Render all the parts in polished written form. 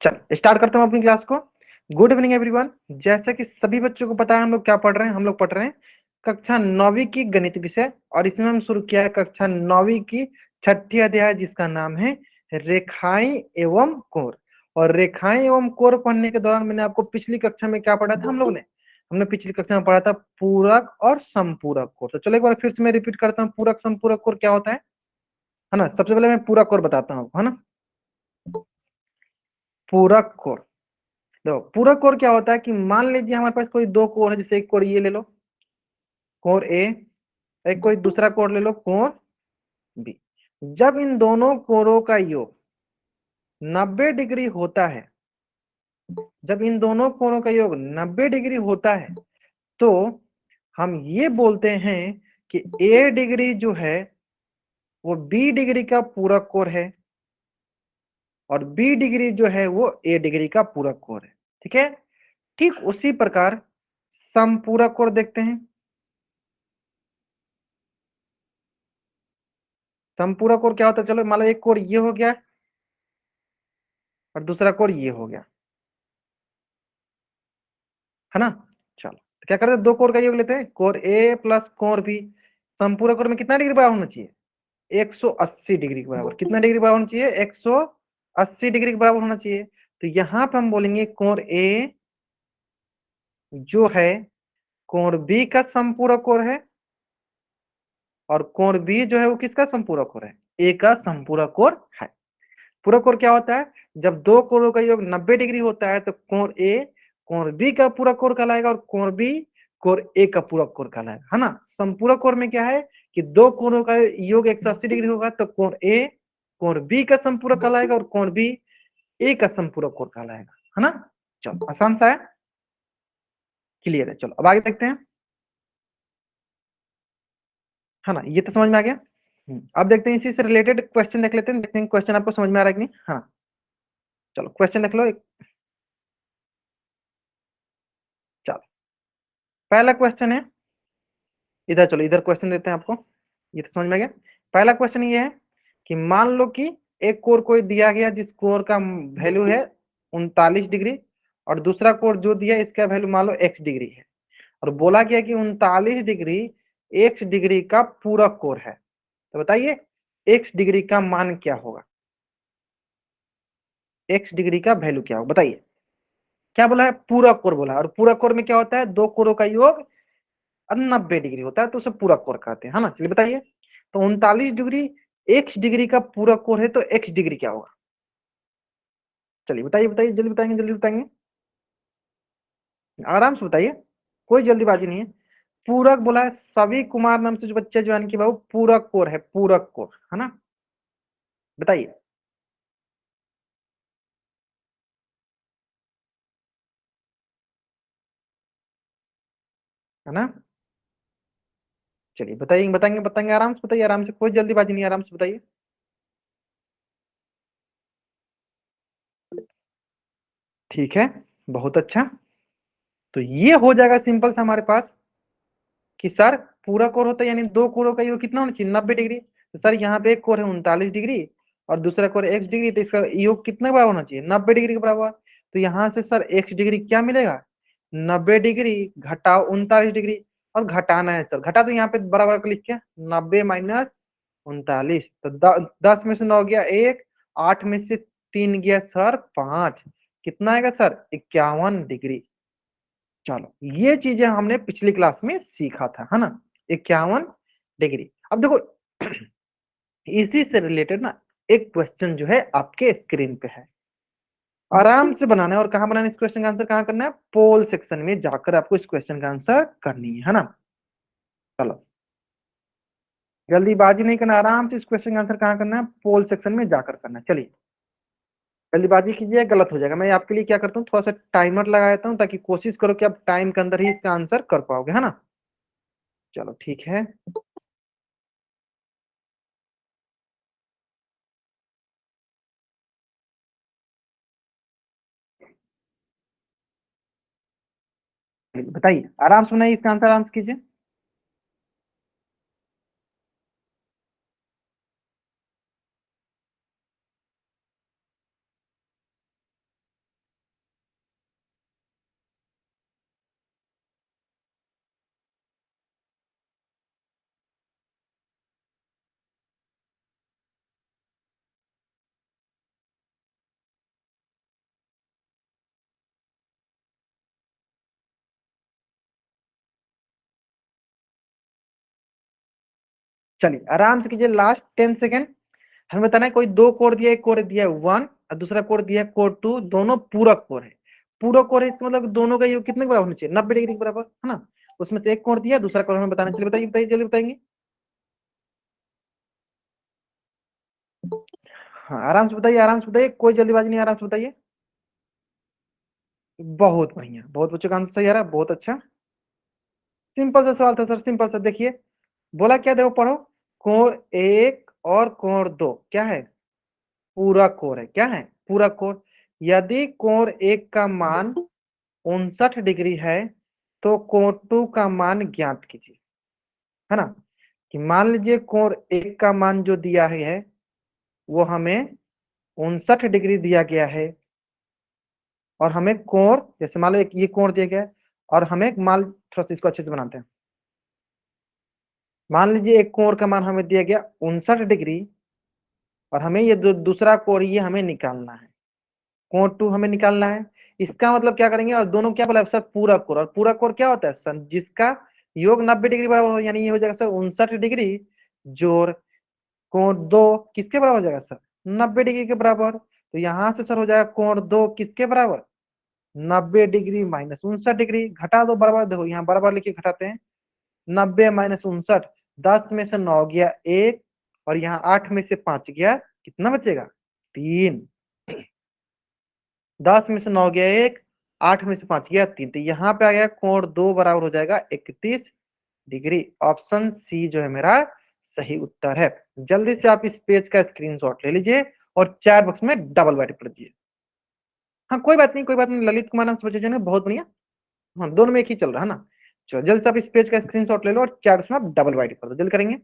चल स्टार्ट करते हैं अपनी क्लास को। Good evening everyone. जैसा कि सभी बच्चों को पता है हम लोग क्या पढ़ रहे हैं, हम लोग पढ़ रहे हैं कक्षा 9वीं की गणित विषय, और इसमें हम शुरू किया है कक्षा 9वीं की छठी अध्याय जिसका नाम है रेखाएं एवं कोण। और रेखाएं एवं कोण पढ़ने के दौरान मैंने आपको पिछली कक्षा में क्या पढ़ा था, हमने पिछली कक्षा में पढ़ा था पूरक और संपूरक कोण। तो चलो एक बार फिर से मैं रिपीट करता हूँ, पूरक संपूरक कोण क्या होता है ना। सबसे पहले मैं पूरक कोण बताता हूँ, है ना। पूरक कोण, देखो पूरक कोण क्या होता है कि मान लीजिए हमारे पास कोई दो कोण है, जैसे एक कोण ये ले लो कोण ए, एक कोई दूसरा कोण ले लो कोण बी। जब इन दोनों कोणों का योग 90 डिग्री होता है, जब इन दोनों कोणों का योग 90 डिग्री होता है तो हम ये बोलते हैं कि ए डिग्री जो है वो बी डिग्री का पूरक कोण है और बी डिग्री जो है वो ए डिग्री का पूरक कोण है। ठीक है, ठीक उसी प्रकार समपूरक कोण देखते हैं। समपूरक कोण क्या होता है, चलो मान लो एक कोण ये हो गया और दूसरा कोण ये हो गया, है ना। चलो तो क्या करते हैं, दो कोण का योग लेते हैं, कोण ए प्लस कोण बी। संपूरक कोण में कितना डिग्री बराबर होना चाहिए, 180 डिग्री के बराबर। कितना डिग्री बराबर होना चाहिए, 180 डिग्री के बराबर होना चाहिए। तो यहां पे हम बोलेंगे कोण ए जो है कोण बी का संपूरक कोण है और कोण बी जो है वो किसका संपूरक कोण है, ए का संपूरक कोण है। पूरक कोण क्या होता है, जब दो कोणों का योग 90 डिग्री होता है तो कोण ए कोण बी का पूरक कोण कहलाएगा और कोण बी कोण ए का पूरक कोण कहलाएगा, है ना। संपूरक कोण में क्या है कि दो कोणों का योग 180 डिग्री होगा तो कोण ए कोण बी का संपूरक कहलाएगा और कोण बी ए का संपूरक कोण कहलाएगा, है ना। चलो आसान सा है, क्लियर है। चलो अब आगे देखते हैं, है ना। ये तो समझ में आ गया। अब देखते हैं इसी से रिलेटेड क्वेश्चन देख लेते हैं, देखते हैं क्वेश्चन आपको समझ में आ रहा है कि नहीं। हाँ चलो क्वेश्चन देख लो। चलो पहला क्वेश्चन है, इधर चलो इधर क्वेश्चन देते हैं आपको, ये तो समझ में आ गया। पहला क्वेश्चन ये है कि मान लो कि एक कोण कोई दिया गया जिस कोण का वैल्यू है 39 डिग्री और दूसरा कोण जो दिया इसका वैल्यू मान लो x डिग्री है, और बोला गया कि 39 डिग्री x डिग्री का पूरक कोण है। तो बताइए x डिग्री का मान क्या होगा, x डिग्री का वैल्यू क्या होगा बताइए। क्या बोला है, पूरक कोण बोला है, और पूरक कोण में क्या होता है, दो कोणों का योग 90 डिग्री होता है तो उसे पूरक कोण कहते हैं, है ना। चलिए बताइए, तो 39 डिग्री एक्स डिग्री का पूरक कोण है तो एक्स डिग्री क्या होगा, चलिए बताइए बताइए, जल्दी बताएंगे जल्दी बताएंगे, आराम से बताइए, कोई जल्दीबाजी नहीं है। पूरक बोला है, सभी कुमार नाम से जो बच्चे ज्वाइन किए बाबू, पूरक कोण है, पूरक कोण, है ना। बताइए, है ना। चलिए बताइए, बताएंगे बताएंगे, आराम से बताइए, आराम से, कोई जल्दीबाजी नहीं, आराम से बताइए। ठीक है, बहुत अच्छा। तो ये हो जाएगा सिंपल सा हमारे पास कि सर पूरा कोण होता है यानी दो कोणों का योग कितना होना चाहिए, 90 डिग्री। तो सर यहाँ पे एक कोण है 39 डिग्री और दूसरा कोण एक्स डिग्री, तो इसका योग कितना बराबर होना चाहिए, 90 डिग्री के बराबर। तो यहाँ से सर एक्स डिग्री क्या मिलेगा, 90 डिग्री घटाओ 39 डिग्री, और घटाना है सर, घटा तो यहाँ पे बराबर को लिख के 90 - 39, तो 10 में से 9 गया एक, 8 में से 3 गया सर 5, कितना आएगा सर 51 डिग्री। चलो ये चीजें हमने पिछली क्लास में सीखा था, है ना, 51 डिग्री। अब देखो इसी से रिलेटेड ना एक क्वेश्चन जो है आपके स्क्रीन पे है, आराम से बनाना है। और कहां बनाना है इस क्वेश्चन का आंसर, कहां करना है, पोल सेक्शन में जाकर आपको इस क्वेश्चन का आंसर करनी है ना। चलो जल्दीबाजी नहीं करना, आराम से इस क्वेश्चन का आंसर कहां करना है, पोल सेक्शन में जाकर करना है। चलिए जल्दीबाजी कीजिए, गलत हो जाएगा। मैं आपके लिए क्या करता हूँ, थोड़ा सा टाइमर लगा देता हूँ ताकि कोशिश करो कि आप टाइम के अंदर ही इसका आंसर कर पाओगे, है ना। चलो ठीक है, बताइए आराम से बनाइए, इसका आंसर आराम से कीजिए। चलिए आराम से कीजिए, लास्ट 10 सेकेंड। हमें बताना है कोई दो कोड दिया, एक कोड दिया है 1 और दूसरा कोड दिया है कोड 2, दोनों पूरक कोड है। पूरक कोड है इसका मतलब दोनों का योग कितने के बराबर होना चाहिए? 90 डिग्री के बराबर, है ना। उसमें से एक कोड दिया, दूसरा कोड हमें बताना। चलिए बताइए बताइए, जल्दी बताएंगे। हाँ आराम से बताइए, आराम से बताइए, कोई जल्दीबाजी नहीं, आराम से बताइए। बहुत बढ़िया, बहुत बच्चों का आंसर सही आ रहा है, बहुत अच्छा। सिंपल सा सवाल था सर, सिंपल सा। देखिए बोला क्या, देखो पढ़ो। कोण एक और कोण दो क्या है? पूरक कोण है। क्या है? पूरक कोण। यदि कोण एक का मान 59 डिग्री है तो कोण टू का मान ज्ञात कीजिए, है ना। कि मान लीजिए कोण एक का मान जो दिया है वो हमें 59 डिग्री दिया गया है, और हमें कोण, जैसे मान लो ये कोण दिया गया है, और हमें मान, थोड़ा सा इसको अच्छे से बनाते हैं। मान लीजिए एक कोण का मान हमें दिया गया 59 डिग्री, और हमें ये दूसरा कोण ये हमें निकालना है, कोण टू हमें निकालना है। इसका मतलब क्या करेंगे, और दोनों क्या बोला सर? पूरक कोण। और पूरक कोण क्या होता है सर? जिसका योग 90 डिग्री बराबर हो, यानी ये हो जाएगा सर 59 डिग्री जोड़ कोण दो किसके बराबर हो जाएगा सर? 90 डिग्री के बराबर। तो यहां से सर हो जाएगा कोण दो किसके बराबर? 90 डिग्री माइनस 59 डिग्री। घटा दो बराबर, देखो यहाँ बराबर लिखे घटाते हैं। 90 माइनस 59, 10 में से 9 गया 1, और यहाँ 8 में से 5 गया, कितना बचेगा? 3। 10 में से 9 गया 1, 8 में से 5 गया 3, तो यहाँ पे आ गया कोण दो बराबर हो जाएगा 31 डिग्री। ऑप्शन सी जो है मेरा सही उत्तर है। जल्दी से आप इस पेज का स्क्रीनशॉट ले लीजिए और चैट बॉक्स में डबल बाइट कर दीजिए। हाँ कोई बात नहीं, कोई बात नहीं, ललित कुमार नाम से बच्चे जो है बहुत बढ़िया। हाँ दोनों में एक ही चल रहा है ना। चलो जल्दी से आप इस पेज का स्क्रीनशॉट ले लो और चैट बॉक्स में आप डबल बाइट कर दो, जल्दी करेंगे।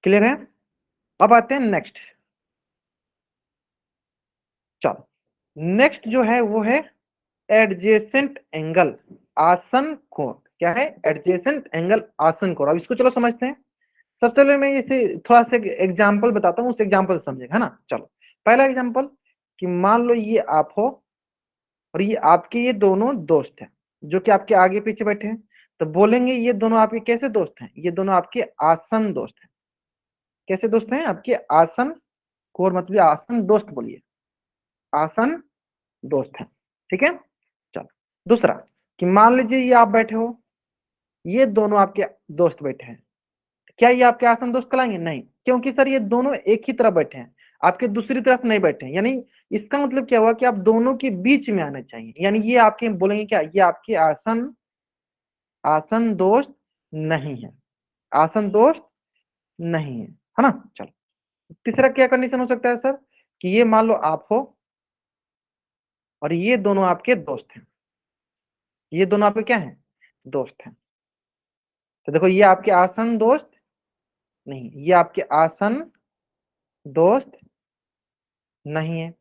क्लियर है? अब आते हैं नेक्स्ट। चलो नेक्स्ट जो है वो है एडजेसेंट एंगल, आसन कोण। क्या है? एडजेसेंट एंगल आसन कोण। अब इसको चलो समझते हैं। सबसे पहले मैं इसे थोड़ा सा एग्जांपल बताता हूँ, उस एग्जांपल से समझेगा, है ना। चलो पहला एग्जांपल, कि मान लो ये आप हो और ये आपके ये दोनों दोस्त हैं जो कि आपके आगे पीछे बैठे हैं। तो बोलेंगे ये दोनों आपके कैसे दोस्त हैं? ये दोनों आपके आसन दोस्त हैं। कैसे दोस्त हैं? आपके आसन कोण मतलब आसन दोस्त बोलिए, आसन दोस्त हैं। ठीक है। चलो दूसरा, कि मान लीजिए ये आप बैठे हो, ये दोनों आपके दोस्त बैठे हैं। क्या ये आपके आसन दोस्त कहलाएंगे? नहीं, क्योंकि सर ये दोनों एक ही तरफ बैठे हैं, आपके दूसरी तरफ नहीं बैठे हैं। यानी इसका मतलब क्या हुआ कि आप दोनों के बीच में आना चाहिए। यानी ये आपके बोलेंगे क्या, ये आपके आसन आसन दोस्त नहीं है, आसन दोस्त नहीं है ना। चलो तीसरा क्या कंडीशन हो सकता है सर, कि ये मान लो आप हो और ये दोनों आपके दोस्त हैं। ये दोनों आपके क्या हैं? दोस्त हैं। तो देखो ये आपके आसन दोस्त नहीं, ये आपके आसन दोस्त नहीं है।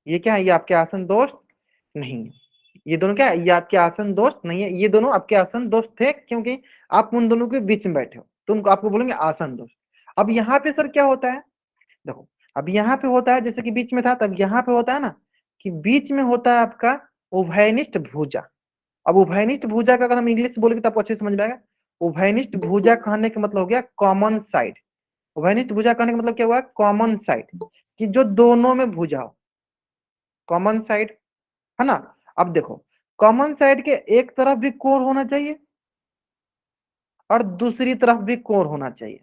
ये क्या है? ये आपके आसन दोस्त नहीं है। ये दोनों क्या है? ये आपके आसन दोस्त नहीं है। ये दोनों आपके आसन दोस्त थे क्योंकि आप उन दोनों के बीच में बैठे हो, तो उनको आपको बोलेंगे आसन दोस्त। अब यहाँ पे सर क्या होता है, देखो अब यहाँ पे होता है जैसे कि बीच में था, तब यहाँ पे होता है ना कि बीच में होता है आपका उभयनिष्ठ भुजा। अब उभयनिष्ठ भुजा का अगर हम इंग्लिश बोलेंगे तो आपको अच्छे से समझ में आएगा। उभयनिष्ठ भुजा कहने का मतलब हो गया कॉमन साइड। उभयनिष्ठ भुजा कहने का मतलब क्या हुआ? कॉमन साइड, कि जो दोनों में भुजा हो, कॉमन साइड, है ना। अब देखो कॉमन साइड के एक तरफ भी कोण होना चाहिए और दूसरी तरफ भी कोण होना चाहिए।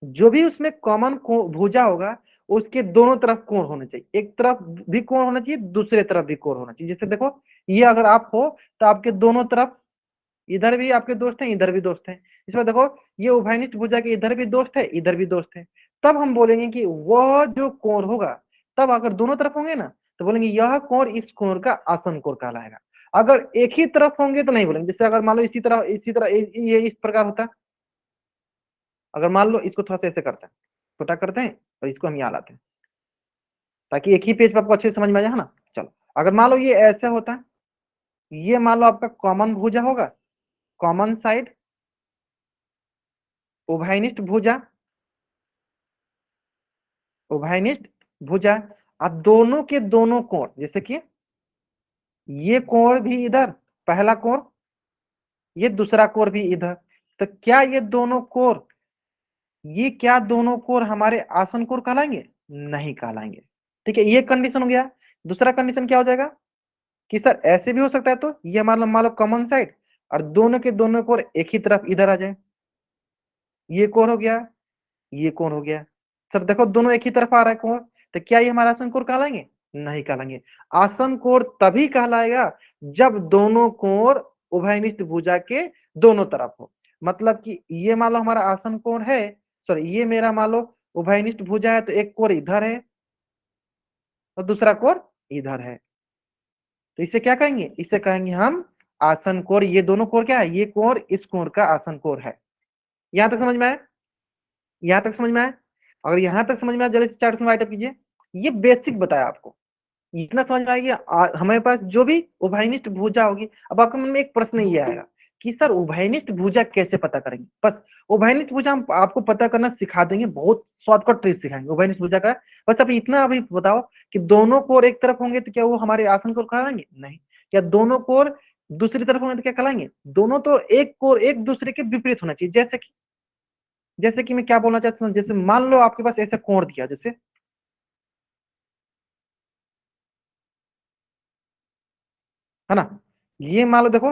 जो भी उसमें कॉमन भुजा होगा उसके दोनों तरफ कोण होना चाहिए। एक तरफ भी कोण होना चाहिए, दूसरे तरफ भी कोण होना चाहिए। जैसे देखो ये अगर आप हो तो आपके दोनों तरफ, इधर भी आपके दोस्त हैं, इधर भी दोस्त हैं। इसमें देखो ये उभयनिष्ठ भुजा के इधर भी दोस्त है, इधर भी दोस्त है। तब हम बोलेंगे कि वह जो कोण होगा, तब अगर दोनों तरफ होंगे ना तो बोलेंगे यह कोण इस कोण का आसन कोण कहलाएगा। अगर एक ही तरफ होंगे तो नहीं बोलेंगे। जैसे अगर मान लो इसी तरह ये इस प्रकार होता है। अगर मान लो इसको थोड़ा सा ऐसे करते हैं, छोटा करते हैं और इसको हम यहाँ लाते हैं ताकि एक ही पेज पर आपको अच्छे से समझ में आ जाए, है ना। चलो अगर मान लो ये ऐसे होता है, ये मान लो आपका कॉमन भुजा होगा, कॉमन साइड, उभयनिष्ठ भुजा, उभयनिष्ठ भुजा। अब दोनों के दोनों कोण, जैसे कि ये कोण भी इधर पहला कोण, ये दूसरा कोण भी इधर, तो क्या ये दोनों कोर, ये क्या दोनों कोर हमारे आसन कोर कहलाएंगे? नहीं कहलाएंगे। ठीक है, ये कंडीशन हो गया। दूसरा कंडीशन क्या हो जाएगा कि सर ऐसे भी हो सकता है, तो ये मान लो कॉमन साइड और दोनों के दोनों कोर एक ही तरफ इधर आ जाए, ये कोर हो गया, ये कोण हो गया। सर देखो दोनों एक ही तरफ आ रहा है कोण, तो क्या ये हमारा आसन कोण कहलाएंगे? नहीं कहलाएंगे। आसन कोण तभी कहलाएगा जब दोनों कोण उभयनिष्ठ भुजा के दोनों तरफ हो। मतलब कि ये मान लो हमारा आसन कोण है, सॉरी ये मेरा मान लो उभयनिष्ठ भुजा है, तो एक कोण इधर है और दूसरा कोण इधर है, तो इसे क्या कहेंगे? इसे कहेंगे हम आसन कोण। ये दोनों कोण क्या है? ये कोण इस कोण का आसन कोण है। यहां तक समझ में आया? यहां तक समझ में आया? अगर यहां तक समझ में आया जल्दी से चार्ट में राइट अप कीजिए। ये बेसिक बताया आपको, इतना समझ में आएगी। हमारे पास जो भी उभयनिष्ठ भुजा होगी, अब आपके मन में एक प्रश्न ये आएगा कि सर उभयनिष्ठ भुजा कैसे पता करेंगे? बस उभयनिष्ठ भुजा हम आपको पता करना सिखा देंगे, बहुत शॉर्टकट ट्रिक सिखाएंगे उभयनिष्ठ भुजा का। बस अब इतना अभी बताओ कि दोनों कोर एक तरफ होंगे तो क्या वो हमारे आसन कोर कहलाएंगे? नहीं। क्या दोनों कोर दूसरी तरफ होंगे तो क्या कहलाएंगे? दोनों तो एक कोर एक दूसरे के विपरीत होना चाहिए। जैसे कि मैं क्या बोलना चाहता हूँ, जैसे मान लो आपके पास ऐसा कोण दिया, जैसे है ना, ये मान लो देखो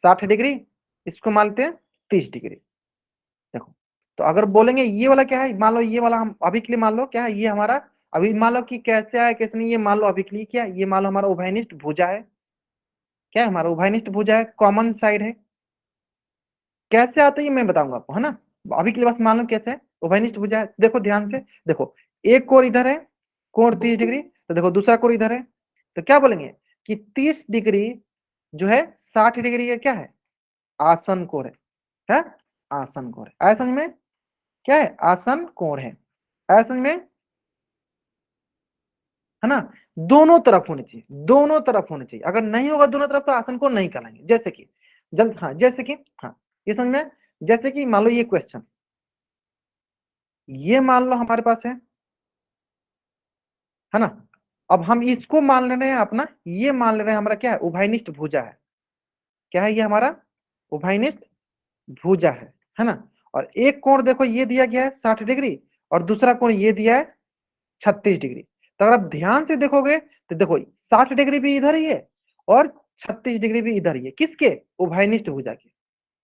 60 डिग्री, इसको मानते हैं 30 डिग्री। देखो, तो अगर बोलेंगे ये वाला क्या है, मान लो ये वाला हम अभी के लिए मान लो क्या है, ये हमारा अभी मान लो कि कैसे आया कैसे नहीं, ये मान लो अभी के लिए क्या है, ये मान लो हमारा उभयनिष्ठ भुजा है। क्या है? हमारा उभयनिष्ठ भुजा है, कॉमन साइड है। कैसे आता है ये मैं बताऊंगा आपको, है ना। अभी के लिए बस मान लो कैसे है, उभयनिष्ठ भुजा है। देखो ध्यान से देखो, एक कोण इधर है, कोण 30 डिग्री, तो देखो दूसरा कोण इधर है, तो क्या बोलेंगे कि 30 डिग्री जो है 60 डिग्री का क्या है? आसन कोण है, आसन कोण है। आया समझ में? क्या है? आसन कोण है। आया समझ में? है ना। दोनों तरफ होने चाहिए, दोनों तरफ होने चाहिए। अगर नहीं होगा दोनों तरफ तो आसन कोण नहीं कहलाएंगे। जैसे कि जल्द, हाँ जैसे कि, हाँ ये समझ में? जैसे कि मान लो ये क्वेश्चन, ये मान लो हमारे पास है ना। अब हम इसको मान ले रहे हैं अपना, ये मान ले रहे हैं हमारा क्या है? उभयनिष्ठ भुजा है। क्या है ये? हमारा उभयनिष्ठ भुजा है ना। और एक कोण देखो ये दिया गया है 60 डिग्री, और दूसरा कोण ये दिया है 36 डिग्री। तो अगर आप ध्यान से देखोगे तो देखो 60 डिग्री भी इधर ही है और 36 डिग्री भी इधर ही है। किसके? उभयनिष्ठ भुजा के।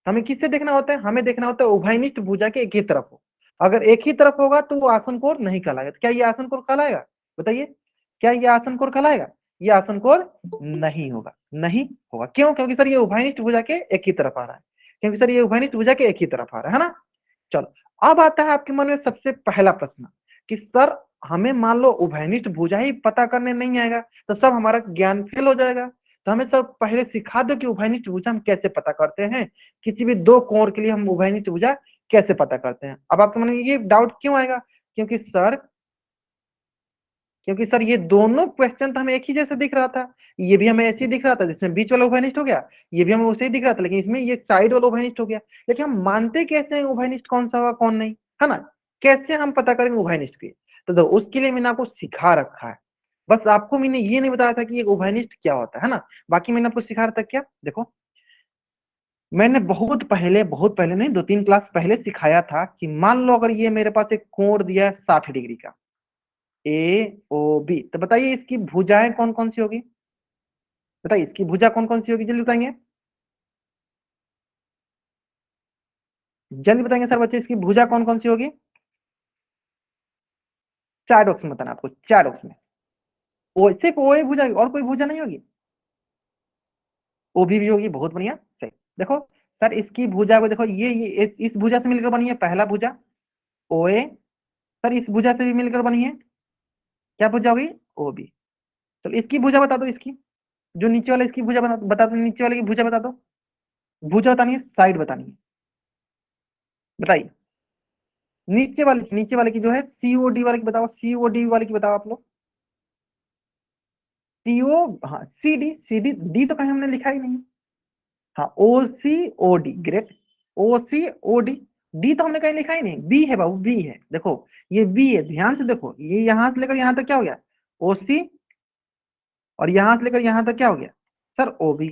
हमें किससे देखना होता है? हमें देखना होता है उभयनिष्ठ भुजा के एक ही तरफ हो। अगर एक ही तरफ होगा तो वो आसन कोण नहीं कहलाएगा। तो क्या ये आसन कोण कहलाएगा? बताइए, क्या ये आसन कोण कहलाएगा? ये आसन कोण नहीं होगा, नहीं होगा। क्यों? क्योंकि सर ये उभयनिष्ठ भुजा के एक ही तरफ आ रहा है, क्योंकि सर ये उभयनिष्ठ भुजा के एक ही तरफ आ रहा है ना। चलो, अब आता है आपके मन में सबसे पहला प्रश्न कि सर हमें मान लो उभयनिष्ठ भुजा ही पता करने नहीं आएगा तो सब हमारा ज्ञान फेल हो जाएगा। तो हमें सर पहले सिखा दो कि उभयनिष्ठ भुजा हम कैसे पता करते हैं, किसी भी दो कोण के लिए हम उभयनिष्ठ भुजा कैसे पता करते हैं। अब आपके मन में ये डाउट क्यों आएगा? क्योंकि सर क्योंकि सर ये दोनों क्वेश्चन तो हमें एक ही जैसे दिख रहा था। ये भी हमें ऐसे ही दिख रहा था, जिसमें बीच वाला उभयनिष्ठ हो गया, ये भी हमें वैसे ही दिख रहा था, लेकिन इसमें ये साइड वाला उभयनिष्ठ हो गया। लेकिन हम मानते कैसे हैं उभयनिष्ठ कौन सा होगा कौन नहीं, है ना। कैसे हम पता करेंगे उभयनिष्ठ की? तो उसके लिए मैंने आपको सिखा रखा है। बस आपको मैंने ये नहीं बताया था कि ये उभयनिष्ठ क्या होता है ना। बाकी मैंने आपको सिखा रखा था क्या, देखो मैंने बहुत पहले नहीं, 2-3 क्लास पहले सिखाया था कि मान लो अगर ये मेरे पास एक कोण दिया है 60 डिग्री का, ए ओ बी, तो बताइए इसकी भुजाएं कौन कौन सी होगी? बताइए इसकी भुजा कौन कौन सी होगी, जल्दी बताएंगे, जल्दी बताएंगे सर बच्चे, इसकी भुजा कौन कौन सी होगी? 4 बॉक्स में बताना आपको, 4 बॉक्स में। ओ सिर्फ ओ ही भुजा होगी, और कोई भुजा नहीं होगी? ओ भी होगी, बहुत बढ़िया, सही। देखो सर इसकी भुजा को देखो, ये इस भुजा से मिलकर बनी है पहला भुजा ओ ए। सर इस भुजा से भी मिलकर बनी है, क्या भुजा होगी? O B. चलो इसकी भुजा बता दो, इसकी जो नीचे वाला, इसकी भुजा बता दो, नीचे वाले की भुजा बता दो। भुजा बतानी है, साइड बतानी है, बताइए। नीचे वाले की जो है सीओडी वाले की बताओ, सीओडी वाले की बताओ आप लोग। सीओ, हाँ सी डी डी तो कहीं हमने लिखा ही नहीं। हाँ ओ सी ओ डी, ग्रेट। ओ सी ओ डी, डी तो हमने कहीं लिखा ही नहीं। बी है बाबू, बी है, देखो ये बी है, ध्यान से देखो, ये यहां से लेकर यहां तक क्या हो गया? ओ सी। और यहां से लेकर यहां तक क्या हो गया? Sir O B.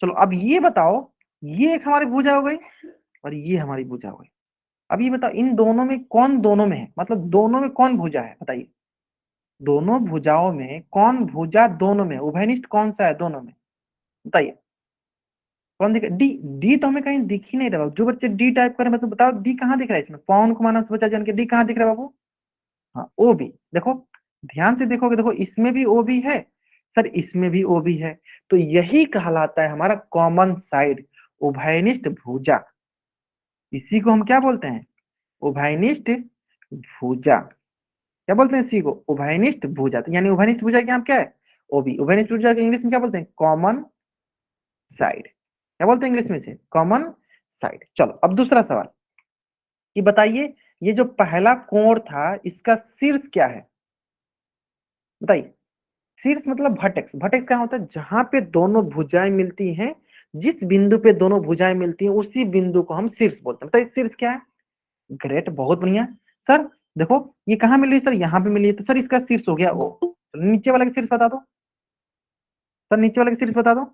चलो अब ये बताओ, ये एक हमारी भुजा हो गई, और ये हमारी भुजा हुई। अब ये बताओ इन दोनों में कौन दोनों में है, मतलब दोनों में कौन भुजा है, बताइए। दोनों भुजाओं में कौन भुजा दोनों में, उभयनिष्ठ कौन सा है दोनों में, बताइए। कौन दिख, डी। डी तो हमें कहीं दिख ही नहीं रहा। जो बच्चे डी टाइप करें मतलब बताओ डी कहाँ दिख रहा है इसमें, पवन कुमार नाम से बच्चा जान के डी कहाँ दिख रहा है बाबू। हाँ ओ बी, देखो ध्यान से देखोगे, देखो इसमें भी ओ बी है सर, इसमें भी ओ बी है। तो यही कहलाता है हमारा कॉमन साइड, उभयनिष्ठ भुजा। इसी को हम क्या बोलते हैं, उभयनिष्ठ भुजा। क्या बोलते हैं इसी को, उभयनिष्ठ भुजा। तो यानी उभयनिष्ठ भुजा का नाम क्या है, ओबी। उभयनिष्ठ भुजा के इंग्लिश में क्या बोलते हैं, कॉमन साइड। क्या बोलते हैं इंग्लिश में से, कॉमन साइड। चलो अब दूसरा सवाल, कि बताइए ये जो पहला कोण था इसका शीर्ष क्या है, बताइए। शीर्ष मतलब भटेक्स। भटेक्स क्या होता है, जहां पे दोनों भुजाएं मिलती हैं, जिस बिंदु पे दोनों भुजाएं मिलती हैं उसी बिंदु को हम शीर्ष बोलते हैं। बताइए शीर्ष क्या है। ग्रेट, बहुत बढ़िया। सर देखो ये कहाँ मिल रही है, सर यहाँ पे मिली है, तो सर इसका शीर्ष हो गया ओ। तो नीचे वाले का शीर्ष बता दो सर, नीचे वाले का शीर्ष बता दो,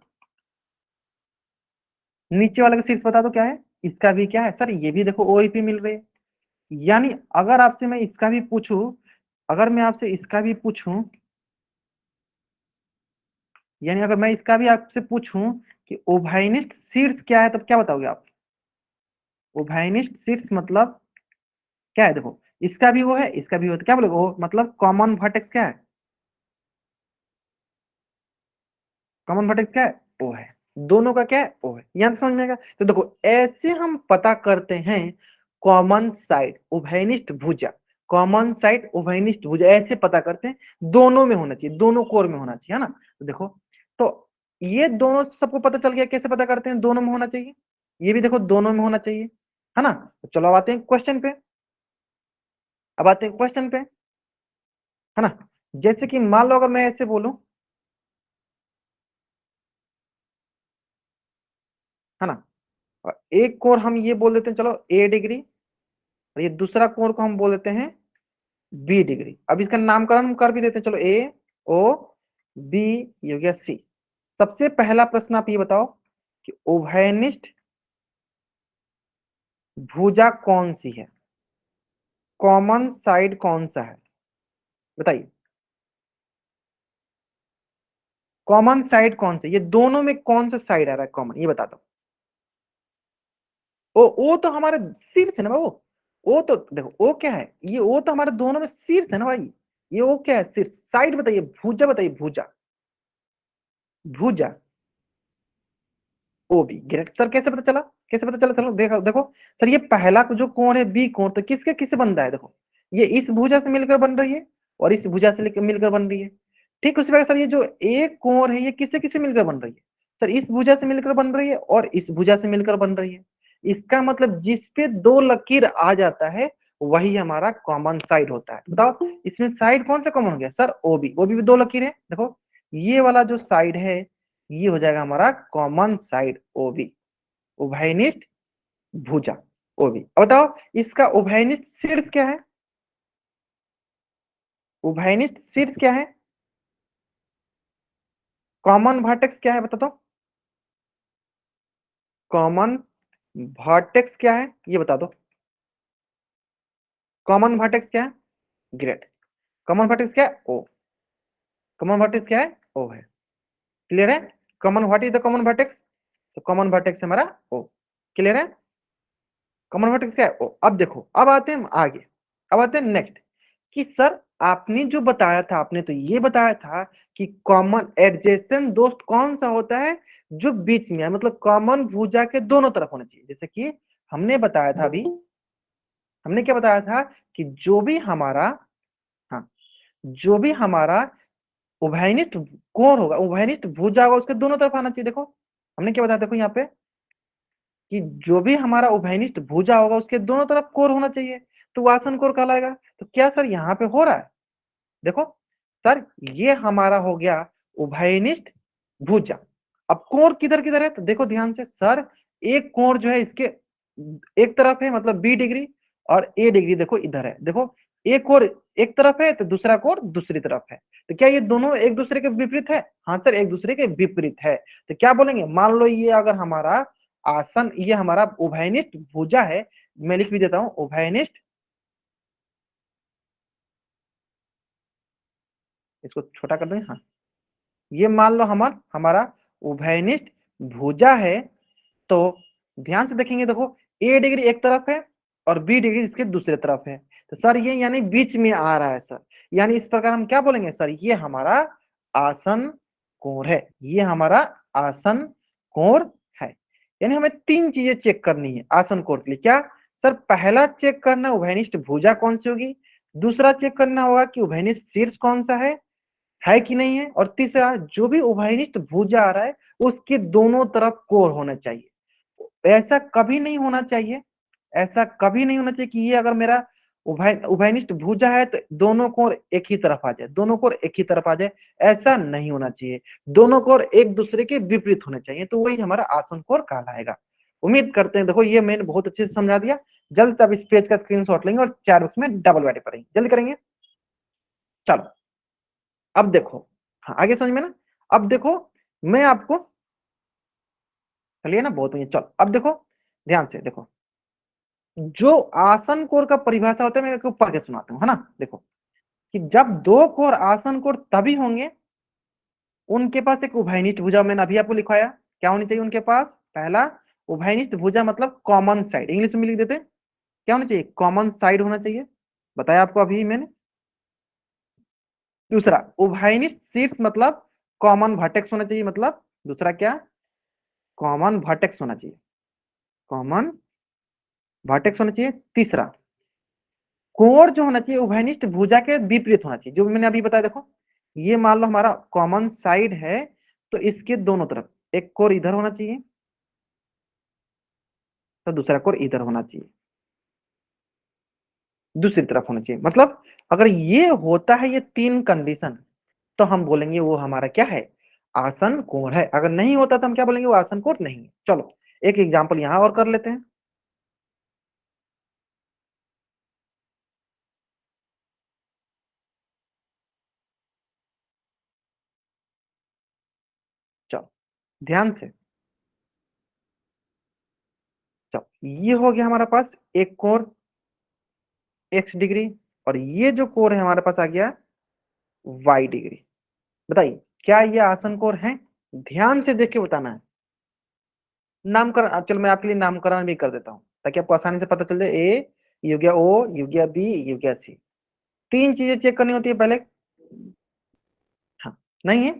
नीचे वाले का शीर्ष बता दो क्या है। इसका भी क्या है सर, ये भी देखो ओ पे मिल रही है। यानी अगर आपसे मैं इसका भी पूछूं, अगर मैं आपसे इसका भी पूछूं, यानी अगर मैं इसका भी आपसे पूछूं कि उभयनिष्ठ शीर्ष क्या है, तब क्या बताओगे आप। उभयनिष्ठ शीर्ष मतलब क्या है, देखो इसका भी वो है इसका भी वो है, तो क्या बोलोगे, वो मतलब कॉमन वर्टेक्स क्या है, कॉमन वर्टेक्स क्या है, ओ है। दोनों का क्या है, ओ है। यहां समझ में आएगा। तो देखो ऐसे हम पता करते हैं कॉमन साइड उभयनिष्ठ भुजा। कॉमन साइड उभयनिष्ठ भुजा ऐसे पता करते हैं, दोनों में होना चाहिए, दोनों कोर में होना चाहिए, है ना। तो देखो, तो ये दोनों सबको पता चल गया, कैसे पता करते हैं, दोनों में होना चाहिए। ये भी देखो दोनों में होना चाहिए, है ना। तो चलो अब आते हैं क्वेश्चन पे, अब आते हैं क्वेश्चन पे, है ना। जैसे कि मान लो अगर मैं ऐसे बोलूं, है ना, और एक कोण हम ये बोल देते हैं चलो ए डिग्री, और ये दूसरा कोण को हम बोल देते हैं बी डिग्री। अब इसका नामकरण हम कर भी देते हैं, चलो ए ओ बी, ये हो गया सी। सबसे पहला प्रश्न आप ये बताओ कि उभयनिष्ठ भुजा कौन सी है, कॉमन साइड कौन सा है, बताइए। कॉमन साइड कौन सा, ये दोनों में कौन सा साइड आ रहा है कॉमन, ये बता दो। ओ तो हमारे शीर्ष है ना बाबू। ओ तो देखो ओ क्या है, ये ओ तो हमारे दोनों में शीर्ष है ना भाई। ये ओ क्या है, शीर्ष। साइड बताइए, भुजा बताइए, भुजा, भुजा ओ बी। ग्रेट सर, कैसे पता चला, कैसे पता चला, चलो देखो देखो। सर ये पहला जो कोण है बी कोण, तो किसके किससे बन रहा है, देखो ये इस भुजा से मिलकर बन रही है और इस भुजा से मिलकर बन रही है। ठीक उसी प्रकार सर ये जो एक कोण है ये किससे किससे मिलकर बन रही है, सर इस भुजा से मिलकर बन रही है और इस भुजा से मिलकर बन रही है। इसका मतलब जिस पे दो लकीर आ जाता है वही हमारा कॉमन साइड होता है। बताओ इसमें साइड कौन सा कॉमन हो गया, सर ओबी। ओबी भी दो लकीर है, देखो ये वाला जो साइड है ये हो जाएगा हमारा कॉमन साइड ओबी, उभयनिष्ठ भुजा ओबी। अब बताओ इसका उभयनिष्ठ शीर्ष क्या है, उभयनिष्ठ शीर्ष क्या है, कॉमन वर्टेक्स क्या है बता दो, कॉमन वर्टेक्स क्या है ये बता दो, कॉमन वर्टेक्स क्या है। ग्रेट, कॉमन वर्टेक्स क्या है, ओ। कॉमन वर्टेक्स क्या है, ओ है। क्लियर है, common what is the common vertex, तो कॉमन वर्टेक्स हमारा ओ। क्लियर है, कॉमन वर्टेक्स क्या है, ओ। अब देखो अब आते हैं आगे, अब आते हैं नेक्स्ट, कि सर आपने जो बताया था, आपने तो ये बताया था कि कॉमन एडजेसेंट दोस्त कौन सा होता है, जो बीच में है, मतलब कॉमन भुजा के दोनों तरफ होना चाहिए। जैसे कि हमने बताया था अभी, हमने क्या बताया था कि जो भी हमारा, हाँ, जो भी हमारा उभयनिष्ठ कोण होगा, उभयनिष्ठ भुजा होगा, उसके दोनों तरफ आना चाहिए। देखो हमने क्या बताया, देखो यहाँ पे कि जो भी हमारा उभयनिष्ठ भुजा होगा उसके दोनों तरफ कोण होना चाहिए, तो वो आसन कोण कहलाएगा। तो क्या सर यहाँ पे हो रहा है, देखो सर ये हमारा हो गया उभयनिष्ठ भुजा। अब कोण किधर किधर है, तो देखो ध्यान से सर, एक कोण जो है इसके एक तरफ है मतलब बी डिग्री, और ए डिग्री देखो इधर है। देखो एक कोण एक तरफ है तो दूसरा कोण दूसरी तरफ है, तो क्या ये दोनों एक दूसरे के विपरीत है, हाँ सर एक दूसरे के विपरीत है। तो क्या बोलेंगे, मान लो ये अगर हमारा आसन, ये हमारा उभयनिष्ठ भुजा है। मैं लिख भी देता हूं, उभयनिष्ठ, इसको छोटा कर दें, हाँ, ये मान लो हमारा उभयनिष्ठ भुजा है। तो ध्यान से देखेंगे, देखो ए डिग्री एक तरफ है और बी डिग्री इसके दूसरे तरफ है, तो सर ये यानी बीच में आ रहा है सर, यानी इस प्रकार हम क्या बोलेंगे सर, ये हमारा आसन कोण है, ये हमारा आसन कोण है। यानी हमें तीन चीजें चेक करनी है आसन कोण के लिए। क्या सर, पहला चेक करना उभयनिष्ठ भुजा कौन सी होगी, दूसरा चेक करना होगा कि उभयनिष्ठ शीर्ष कौन सा है कि नहीं है, और तीसरा जो भी उभयनिष्ठ भुजा आ रहा है उसके दोनों तरफ कोण होना चाहिए। ऐसा कभी नहीं होना चाहिए, ऐसा कभी नहीं होना चाहिए कि ये अगर मेरा उभयनिष्ठ भुजा है तो दोनों कोण एक ही तरफ आ जाए, दोनों कोण एक ही तरफ आ जाए, ऐसा नहीं होना चाहिए। दोनों कोण एक दूसरे के विपरीत होने चाहिए, तो वही हमारा आसन कोण कहलाएगा। उम्मीद करते हैं, देखो ये मैंने बहुत अच्छे से समझा दिया। जल्द से अब इस पेज का स्क्रीनशॉट लेंगे और चार बॉक्स में डबल बैटिंग करेंगे, जल्दी करेंगे। चलो अब देखो, हाँ आगे समझ में ना। अब देखो मैं आपको, चलिए ना बहुत हुई, चलो अब देखो ध्यान से देखो, जो आसन कोण का परिभाषा होता है मैं आपको पढ़ के सुनाता हूं, है ना। देखो कि जब दो कोण आसन कोण तभी होंगे उनके पास एक उभयनिष्ठ भुजा, मैंने अभी आपको लिखवाया, क्या होनी चाहिए उनके पास, पहला उभयनिष्ठ भुजा मतलब कॉमन साइड, इंग्लिश में लिख देते हैं, क्या होना चाहिए, कॉमन साइड होना चाहिए, बताया आपको अभी मैंने। दूसरा उभयनिष्ठ शीर्ष मतलब कॉमन वर्टेक्स होना चाहिए, मतलब दूसरा क्या, कॉमन वर्टेक्स होना चाहिए, कॉमन वर्टेक्स होना चाहिए। तीसरा कोण जो होना चाहिए उभयनिष्ठ भुजा के विपरीत होना चाहिए, जो मैंने अभी बताया। देखो ये मान लो हमारा कॉमन साइड है, तो इसके दोनों तरफ एक कोण इधर होना चाहिए तो दूसरा कोण इधर होना चाहिए, दूसरी तरफ होना चाहिए। मतलब अगर ये होता है ये तीन कंडीशन, तो हम बोलेंगे वो हमारा क्या है, आसन कोण है। अगर नहीं होता तो हम क्या बोलेंगे, वो आसन कोण नहीं है। चलो एक एग्जाम्पल यहां और कर लेते हैं। चलो ध्यान से, चलो ये हो गया हमारे पास एक कोण एक्स डिग्री, और ये जो कोण है हमारे पास आ गया वाई डिग्री। बताइए क्या ये आसन कोण है, ध्यान से देख के बताना है। नामकरण, चलो मैं आपके लिए नामकरण भी कर देता हूं ताकि आपको आसानी से पता चल जाए। ए ये हो गया, ओ ये हो गया, बी ये हो गया, सी। तीन चीजें चेक करनी होती है पहले। हाँ नहीं है,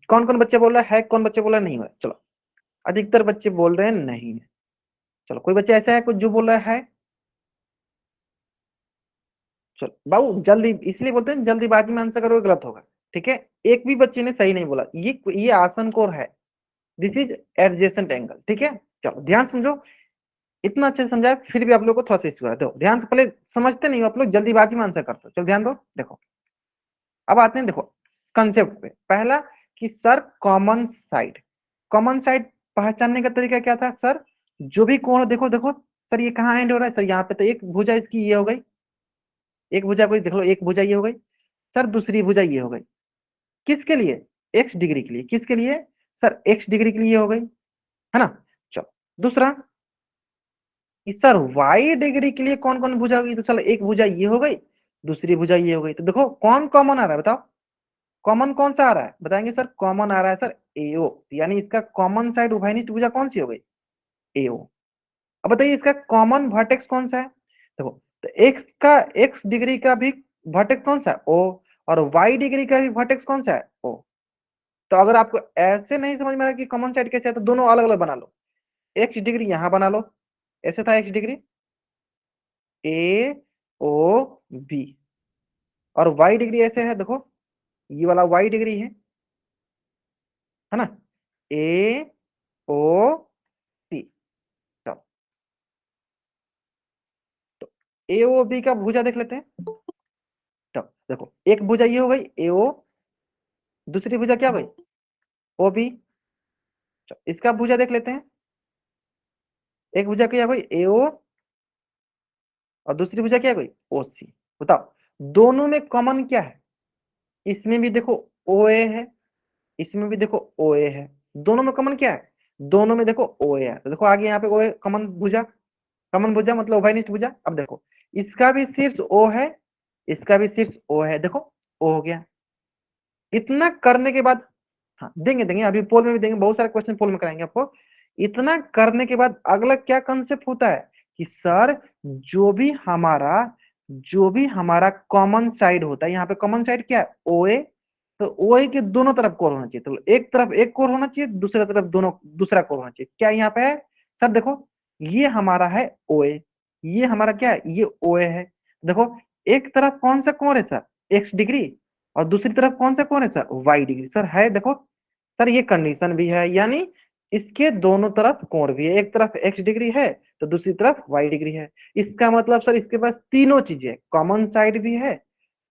कौन कौन बच्चे बोल रहा है, कौन बच्चे बोल रहा है नहीं है, चलो अधिकतर बच्चे बोल रहे हैं नहीं है। चलो कोई बच्चे ऐसा है कुछ जो बोल रहा है, चलो बाबू जल्दी, इसलिए बोलते हैं जल्दीबाजी में आंसर करोगे गलत होगा, ठीक है। एक भी बच्चे ने सही नहीं बोला, ये आसन कोण है, दिस इज एडजेसेंट एंगल, ठीक है। चलो ध्यान समझो, इतना अच्छे से समझाया फिर भी आप लोग को थोड़ा सा इश्यू है, दो ध्यान से, पहले समझते नहीं हो आप लोग, जल्दीबाजी में आंसर करते हो। चलो ध्यान दो, देखो अब आते हैं, देखो कंसेप्ट पे। पहला कि sir common side, common side पहचानने का तरीका क्या था सर, जो भी कोण, देखो देखो सर ये कहाँ एंड हो रहा है सर, यहाँ पे तो एक भुजा इसकी ये हो गई, एक भुजा कोई देख लो, एक भुजा ये हो गई सर, दूसरी भुजा ये हो गई, किसके लिए, एक्स डिग्री के लिए, किसके लिए सर, एक्स डिग्री के लिए हो गई, है ना। चलो दूसरा कि सर वाई डिग्री के लिए कौन कौन भुजा होगी, तो चलो एक भुजा ये हो गई, दूसरी भुजा ये हो गई, तो देखो कौन कॉमन आ रहा है बताओ, कॉमन कौन सा आ रहा है, बताएंगे सर, कॉमन आ रहा है सर एओ, यानी इसका कॉमन साइड उभयनिष्ठ भुजा कौन सी हो गई, एओ। अब बताइए इसका कॉमन वर्टेक्स कौन सा है, देखो तो एक्स का, एक्स डिग्री का भी वर्टेक्स कौन सा है, ओ, और वाई डिग्री का भी वर्टेक्स कौन सा है, ओ। तो अगर आपको ऐसे नहीं समझ में आ रहा कि कॉमन साइड कैसे है, तो दोनों अलग अलग बना लो, एक्स डिग्री यहां बना लो, ऐसे था एक्स डिग्री, ए ओ बी, और वाई डिग्री ऐसे है, देखो ये वाला वाई डिग्री है ना, ए ओ सी। चलो तो ए ओ बी का भुजा देख लेते हैं। तो देखो एक भुजा ये हो गई ए ओ, दूसरी भुजा क्या हो गई ओ बी। इसका भुजा देख लेते हैं, एक भुजा क्या हो गई ए ओ, और दूसरी भुजा क्या हो गई ओ सी। बताओ दोनों में कॉमन क्या है, इसमें भी देखो ओ ए है, इसमें भी देखो ओ ए है, दोनों में कॉमन क्या है, दोनों में देखो ओ है, तो देखो आगे यहाँ पे ओ है, कॉमन भुजा मतलब उभयनिष्ठ भुजा। अब देखो इसका भी शीर्ष ओ है, इसका भी शीर्ष ओ है, देखो ओ हो गया। इतना करने के बाद, हाँ देंगे देंगे, अभी पोल में भी देंगे, बहुत सारे क्वेश्चन पोल में कराएंगे आपको। इतना करने के बाद अगला क्या कंसेप्ट होता है कि सर जो भी हमारा कॉमन साइड होता है, यहाँ पे कॉमन साइड क्या है, ओ ए, तो ओ ए के दोनों तरफ कोर होना चाहिए, तो एक तरफ एक कोर होना चाहिए, दूसरी तरफ दोनों दूसरा कोर होना चाहिए। क्या यहाँ पे है सर, देखो ये हमारा है ओ ए, ये हमारा क्या है, ये ओ ए है। देखो एक तरफ कौन सा कोण है सर, एक्स डिग्री, और दूसरी तरफ कौन सा कोण है सर, वाई डिग्री। सर है देखो, सर ये कंडीशन भी है, यानी इसके दोनों तरफ कोण भी है, एक तरफ एक्स डिग्री है तो दूसरी तरफ वाई डिग्री है। इसका मतलब सर इसके पास तीनों चीजें, कॉमन साइड भी है,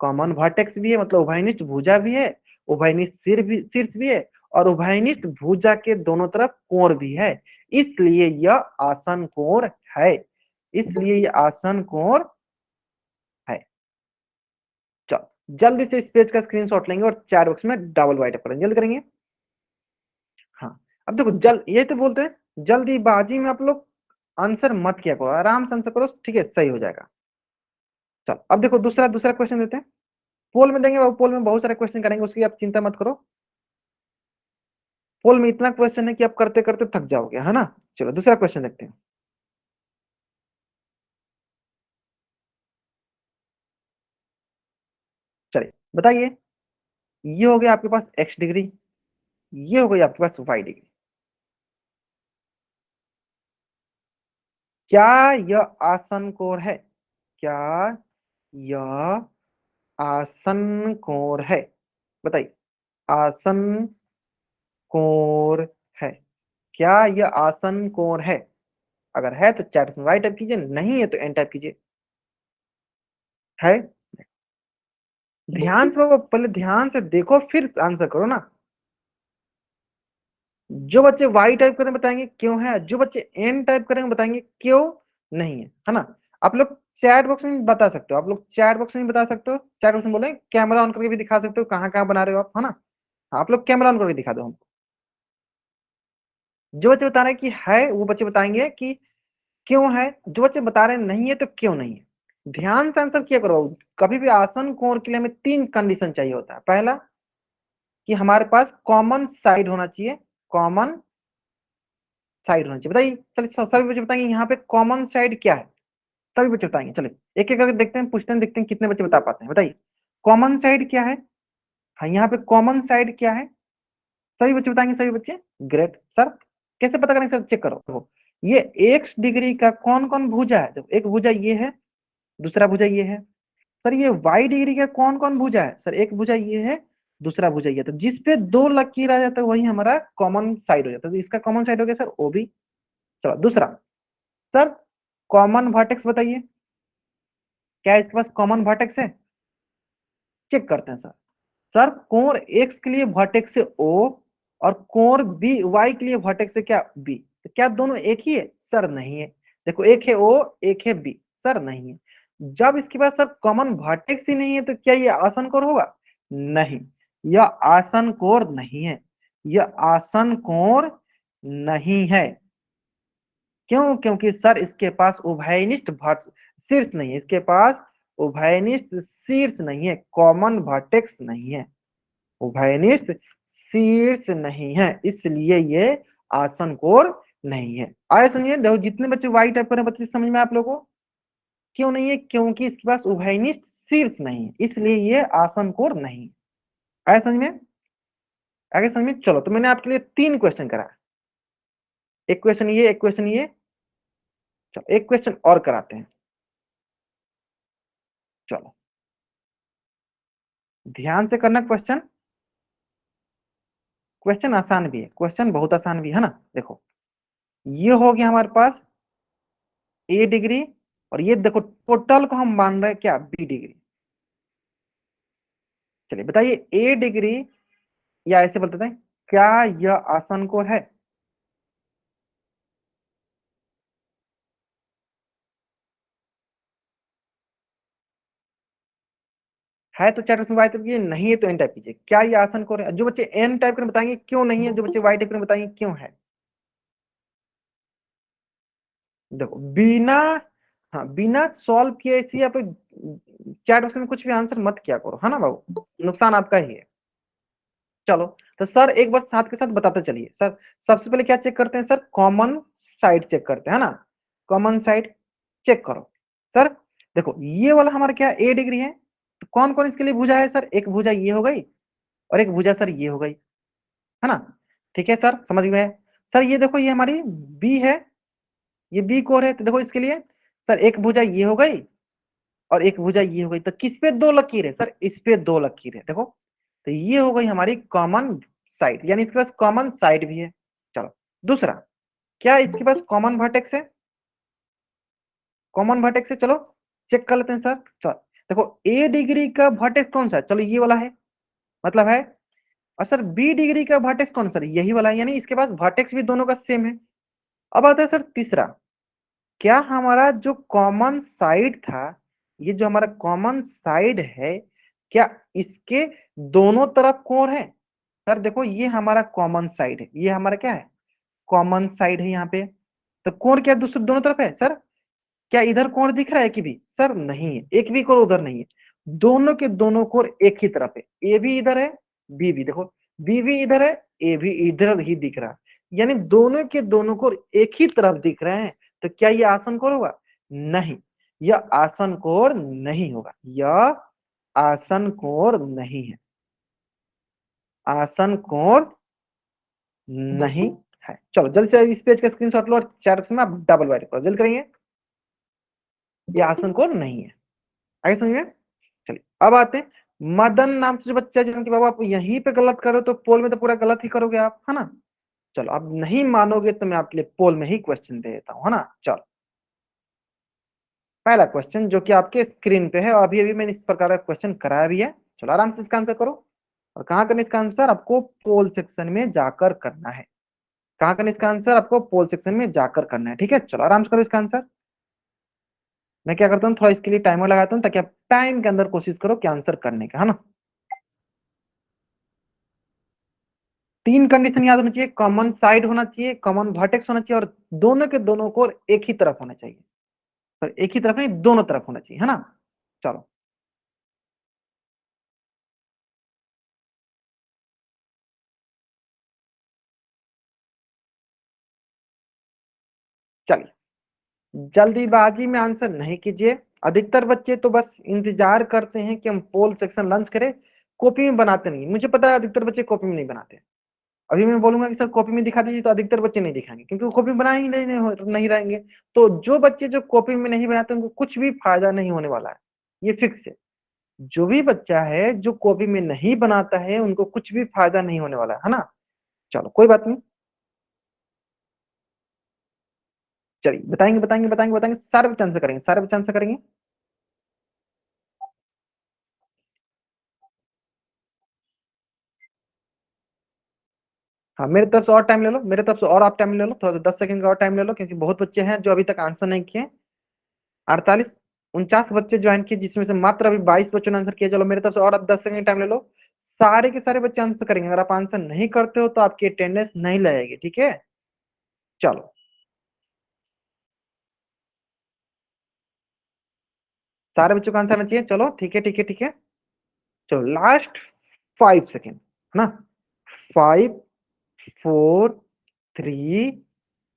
कॉमन वर्टेक्स भी है, मतलब उभयनिष्ठ भुजा भी है, उभयनिष्ठ शीर्ष भी है, और उभयनिष्ठ भुजा के दोनों तरफ कोण भी है, इसलिए यह आसन कोण है, इसलिए यह आसन कोण है। चलो जल्दी से इस पेज का स्क्रीनशॉट लेंगे और चार बॉक्स में डबल वाइट करेंगे, जल्दी करेंगे। हाँ अब देखो ये तो बोलते हैं जल्दीबाजी में आप लोग आंसर मत किया करो, आराम से आंसर करो, ठीक है, सही हो जाएगा। चलो अब देखो दूसरा दूसरा क्वेश्चन देते हैं, पोल में देंगे, पोल में बहुत सारे क्वेश्चन करेंगे, उसकी आप चिंता मत करो। पोल में इतना क्वेश्चन है कि आप करते करते थक जाओगे, है ना। चलो दूसरा क्वेश्चन देखते हैं। चलिए बताइए, ये हो गया आपके पास एक्स डिग्री, ये हो गई आपके पास वाई डिग्री। क्या यह आसन कोण है, क्या यह आसन कोण है, बताइए, आसन कोण है, क्या यह आसन कोण है। अगर है तो चैट में वाई टाइप कीजिए, नहीं है तो एन टाइप कीजिए। है, ध्यान से बाबा, पहले ध्यान से देखो फिर आंसर करो ना। जो बच्चे वाई टाइप करें बताएंगे क्यों है, जो बच्चे एन टाइप करेंगे बताएंगे क्यों नहीं है ना। आप लोग चैट बॉक्स में बता सकते हो, आप लोग चैट बॉक्स में बता सकते हो, चैट बॉक्स में बोले कैमरा ऑन करके भी दिखा सकते हो कहाँ कहाँ बना रहे हो आप, है ना। आप लोग कैमरा ऑन करके दिखा दो हमको। जो बच्चे बता रहे हैं कि है वो बच्चे बताएंगे कि क्यों है, जो बच्चे बता रहे हैं नहीं है तो क्यों नहीं है। ध्यान से आंसर किया करो। कभी भी आसन कोण के लिए हमें तीन कंडीशन चाहिए होता है। पहला कि हमारे पास कॉमन साइड होना चाहिए, कॉमन साइड होना चाहिए। बताइए चलिए, सभी बच्चे बताएंगे यहाँ पे कॉमन साइड क्या है, सभी बच्चे बताएंगे। चलिए एक एक करके देखते हैं, पूछते हैं, देखते हैं कितने बच्चे बता पाते हैं। बताइए कॉमन साइड क्या है, हाँ यहाँ पे कॉमन साइड क्या है, सभी बच्चे बताएंगे, सभी बच्चे। ग्रेट सर, कैसे पता करेंगे सर, चेक करो। देखो ये एक्स डिग्री का कौन कौन भुजा है, देखो एक भुजा ये है, दूसरा भुजा ये है। सर ये वाई डिग्री का कौन कौन भुजा है, सर एक भुजा ये है, दूसरा भुजा ये है। तो जिसपे दो लकीर आ जाता है वही हमारा कॉमन साइड हो जाता है, तो इसका कॉमन साइड हो गया सर ओ बी। चलो दूसरा, सर कॉमन वर्टेक्स बताइए, क्या इसके पास कॉमन वर्टेक्स है, चेक करते हैं सर। सर कोण एक्स के लिए वर्टेक्स है ओ, और कोण बी वाई के लिए वर्टेक्स है क्या बी, तो क्या दोनों एक ही है, सर नहीं है। देखो एक है ओ, एक है बी, सर नहीं है। जब इसके पास सर कॉमन वर्टेक्स ही नहीं है तो क्या ये आसन कोण होगा, नहीं, यह आसन कोण नहीं है, यह आसन कोण नहीं है। क्यों, क्योंकि सर इसके पास उभयनिष्ठ शीर्ष नहीं है, इसके पास उभयनिष्ठ शीर्ष नहीं है, कॉमन वर्टेक्स नहीं है, उभयनिष्ठ शीर्ष नहीं है, इसलिए ये आसन कोण नहीं है। आया समझिए, देखो जितने बच्चे वाई टाइप कर रहे हैं बच्चे समझ में आप लोगों को, क्यों नहीं है, क्योंकि इसके पास उभयनिष्ठ शीर्ष नहीं है, इसलिए ये आसन कोण नहीं है। आया समझ में, आगे समझ में। चलो तो मैंने आपके लिए तीन क्वेश्चन करा, एक क्वेश्चन ये, एक क्वेश्चन ये, चलो एक क्वेश्चन और कराते हैं। चलो ध्यान से करना क्वेश्चन, क्वेश्चन आसान भी है, क्वेश्चन बहुत आसान भी है ना। देखो ये हो गया हमारे पास ए डिग्री, और ये देखो टोटल को हम मान रहे हैं क्या, बी डिग्री। चलिए बताइए ए डिग्री, या ऐसे बोलते हैं क्या यह आसन कोण है तो चैट में वाई टाइप कीजिए, नहीं है तो एन टाइप कीजिए। क्या ये आसन कोण है, जो बच्चे एन टाइप कर बताएंगे क्यों नहीं है, जो बच्चे वाई टाइप कर बताएंगे क्यों है। देखो बिना, हाँ बिना सॉल्व किए ऐसे आप चैट बॉक्स में कुछ भी आंसर मत किया करो, है ना बाबू, नुकसान आपका ही है। चलो तो सर एक बार साथ के साथ बताते चलिए सर। सबसे पहले क्या चेक करते हैं सर, कॉमन साइड चेक करते हैं, है ना। कॉमन साइड चेक करो सर। देखो ये वाला हमारा क्या ए डिग्री है, तो कौन कौन इसके लिए भुजा है सर, एक भुजा ये हो गई और एक भुजा सर ये हो गई, है ना। ठीक है सर, समझ में है। सर ये देखो ये हमारी बी है, ये बी कोर है, तो देखो इसके लिए सर एक भुजा ये हो गई और एक भुजा ये हो गई, तो किस पे दो लकीर है सर, इस पे दो लकीर है देखो। तो ये हो गई हमारी कॉमन साइड, यानी इसके पास कॉमन साइड भी है। चलो दूसरा, क्या इसके पास कॉमन वर्टेक्स है, कॉमन वर्टेक्स है, चलो चेक कर लेते हैं सर। चलो देखो ए डिग्री का वर्टेक्स कौन सा है, चलो ये वाला है, मतलब है। और सर बी डिग्री का वर्टेक्स कौन सा है, यही वाला है, यानी इसके पास वर्टेक्स भी दोनों का सेम है। अब आता है सर तीसरा, क्या हमारा जो कॉमन साइड था, ये जो हमारा कॉमन साइड है, क्या इसके दोनों तरफ कोण है। सर देखो ये हमारा कॉमन साइड है, ये हमारा क्या है, कॉमन साइड है यहाँ पे। तो कोण क्या दूसरे दोनों तरफ है सर, क्या इधर कोण दिख रहा है कि भी, सर नहीं है, एक भी कोण उधर नहीं है, दोनों के दोनों कोण एक ही तरफ है, ए भी इधर है, बी भी देखो, बी भी इधर है, ए भी इधर ही दिख रहा है, यानी दोनों के दोनों कोण एक ही तरफ दिख रहे हैं। तो क्या ये आसन कोण होगा, नहीं, यह आसन कोण नहीं होगा, यह आसन कोण नहीं है, आसन कोण नहीं है। चलो जल्दी से इस पेज का स्क्रीनशॉट लो और चैट में आप डबल बाइट करो, जल्दी करेंगे। ये आसन कोण नहीं है, आगे समझ में। चलिए अब आते हैं, मदन नाम से जो बच्चा है, जिनके बाबा आप यहीं पे गलत करो तो पोल में तो पूरा गलत ही करोगे आप, है ना। चलो अब नहीं मानोगे तो मैं आपके लिए पोल में ही क्वेश्चन दे देता हूँ, है ना। चलो पहला क्वेश्चन जो कि आपके स्क्रीन पे है, और अभी अभी मैंने इस प्रकार का क्वेश्चन कराया भी है। चलो आराम से इसका आंसर करो, और कहाँ करना इसका आंसर, आपको पोल सेक्शन में जाकर करना है। कहाँ करना इसका आंसर, आपको पोल सेक्शन में जाकर करना है, ठीक है। चलो आराम से करो इसका आंसर। मैं क्या करता हूँ, थोड़ा इसके लिए टाइमर लगाता हूँ, ताकि आप टाइम के अंदर कोशिश करो कि आंसर करने का, है ना। तीन कंडीशन याद होनी चाहिए, कॉमन साइड होना चाहिए, कॉमन वर्टेक्स होना चाहिए, और दोनों के दोनों को एक ही तरफ होना चाहिए, पर एक ही तरफ नहीं, दोनों तरफ होना चाहिए, है ना। चलो चलिए, जल्दीबाजी में आंसर नहीं कीजिए। अधिकतर बच्चे तो बस इंतजार करते हैं कि हम पोल सेक्शन लंच करें, कॉपी में बनाते नहीं, मुझे पता है अधिकतर बच्चे कॉपी में नहीं बनाते। अभी मैं बोलूंगा कि सर कॉपी में दिखा दीजिए, तो अधिकतर बच्चे नहीं दिखाएंगे, क्योंकि वो कॉपी बना ही नहीं रहेंगे। तो जो बच्चे जो कॉपी में नहीं बनाते उनको कुछ भी फायदा नहीं होने वाला है, ये फिक्स है। जो भी बच्चा है जो कॉपी में नहीं बनाता है, उनको कुछ भी फायदा नहीं होने वाला है ना। चलो कोई बात नहीं, चलिए बताएंगे बताएंगे बताएंगे बताएंगे, सारे बच्चे आंसर करेंगे, सारे बच्चे आंसर करेंगे। हाँ मेरे तरफ से और टाइम ले लो, मेरे तरफ से और आप टाइम ले लो, थोड़ा सा 10 सेकंड का और टाइम ले लो, क्योंकि बहुत बच्चे हैं जो अभी तक आंसर नहीं किए। 48 49 बच्चे ज्वाइन किए, जिसमें से मात्र अभी 22 बच्चों ने आंसर किया। चलो मेरे तरफ से और आप 10 सेकंड टाइम ले लो, सारे के सारे बच्चे आंसर करेंगे। अगर आप आंसर नहीं करते हो तो आपकी अटेंडेंस नहीं लगेगी, ठीक है। चलो सारे बच्चों का आंसर आना चाहिए, चलो ठीक है ठीक है ठीक है। चलो लास्ट 5 सेकेंड, है ना। 5 4 3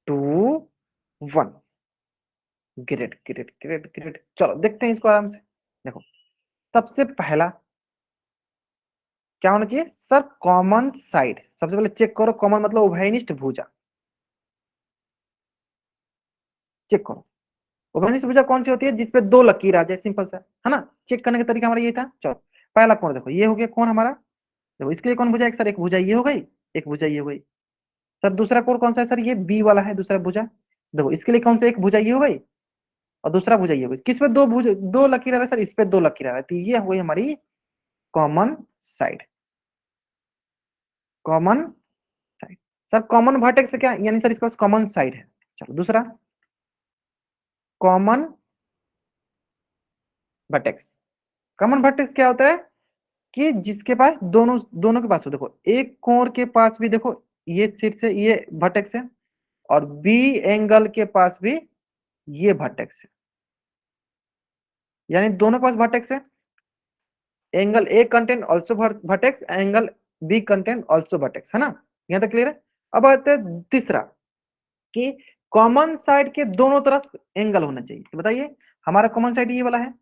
2 1। ग्रेट ग्रेट ग्रेट ग्रेट, चलो देखते हैं इसको आराम से। देखो सबसे पहला क्या होना चाहिए सर, कॉमन साइड। सबसे पहले चेक करो, कॉमन मतलब उभयनिष्ठ भुजा, चेक करो। उभयनिष्ठ भुजा कौन सी होती है, जिसपे दो लकीर आ जाए, सिंपल सा, है ना। चेक करने का तरीका हमारा ये था। चलो पहला कोण देखो, ये हो गया कोण हमारा। देखो इसके लिए कौन भुजा, एक सर एक भुजा ये हो गई, एक भुजा ये हो गई। सर दूसरा कोण कौन सा है सर, ये बी वाला है, दूसरा भुजा। देखो इसके लिए कौन सा, एक भुजा ये हो गई और दूसरा भुजा ये हो गई। किस पे दो भुजा, दो लकीर आ रहा है सर, इस पे दो लकीर आ रहा है, तो ये हो गई हमारी common side, common side. Sir common vertex से क्या, यानी सर इसके पास कॉमन साइड है। चलो दूसरा, कॉमन वर्टेक्स। कॉमन वर्टेक्स क्या होता है, कि जिसके पास दोनों दोनों के पास हो, देखो एक कोण के पास भी देखो ये शीर्ष है, ये वर्टेक्स है, और बी एंगल के पास भी ये वर्टेक्स है, यानी दोनों के पास वर्टेक्स है। Angle a content also vertex, angle B content also vertex, है ना। यहां तक क्लियर है। अब आते हैं तीसरा कि कॉमन साइड के दोनों तरफ एंगल होना चाहिए। तो बताइए, हमारा कॉमन साइड ये वाला है,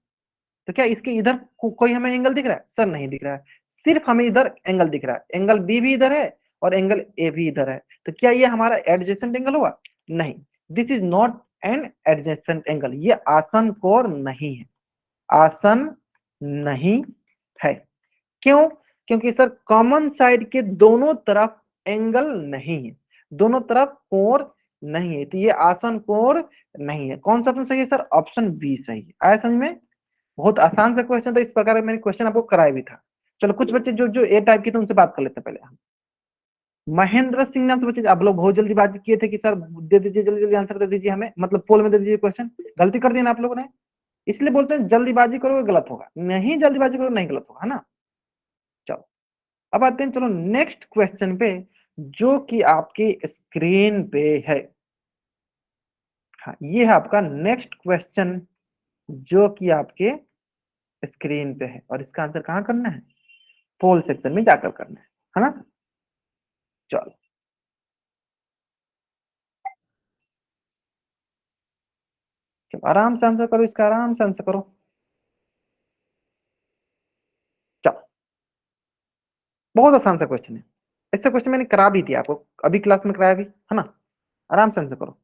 तो क्या इसके इधर कोई हमें एंगल दिख रहा है? सर नहीं दिख रहा है, सिर्फ हमें इधर एंगल दिख रहा है। एंगल बी भी इधर है और एंगल ए भी इधर है, तो क्या ये हमारा एडजेसेंट एंगल हुआ? नहीं, this is not an adjacent angle, ये आसन कोण नहीं है, आसन नहीं है। क्यों? क्योंकि सर कॉमन साइड के दोनों तरफ एंगल नहीं है, दोनों तरफ कोण नहीं है, तो ये आसन कोण नहीं है। कौन सा ऑप्शन सही है सर? ऑप्शन बी सही है। आया समझ में? बहुत आसान सा क्वेश्चन था, इस प्रकार का मैंने क्वेश्चन आपको कराया भी था। चलो कुछ बच्चे जो जो ए टाइप के थे उनसे बात कर लेते हैं पहले हम। महेंद्र सिंह नाम से बच्चे, आप लोग बहुत जल्दीबाजी किए थे कि सर दे दीजिए, जल्दी जल्दी आंसर दे दीजिए हमें, मतलब पोल में दे दीजिए क्वेश्चन। गलती कर दी ना आप लोगों ने, इसलिए बोलते हैं जल्दीबाजी करोगे गलत होगा, नहीं जल्दीबाजी करो नहीं गलत होगा, है ना। चलो अब आते हैं, चलो नेक्स्ट क्वेश्चन पे, जो कि आपके स्क्रीन पे है। हाँ, ये है आपका नेक्स्ट क्वेश्चन, जो कि आपके स्क्रीन पे है, और इसका आंसर कहाँ करना है? पोल सेक्शन में जाकर करना है ना। चलो चलो आराम से आंसर करो, इसका आराम से आंसर करो। चलो बहुत आसान सा क्वेश्चन है, ऐसा क्वेश्चन मैंने करा भी दिया आपको, अभी क्लास में कराया भी, है ना। आराम से आंसर करो।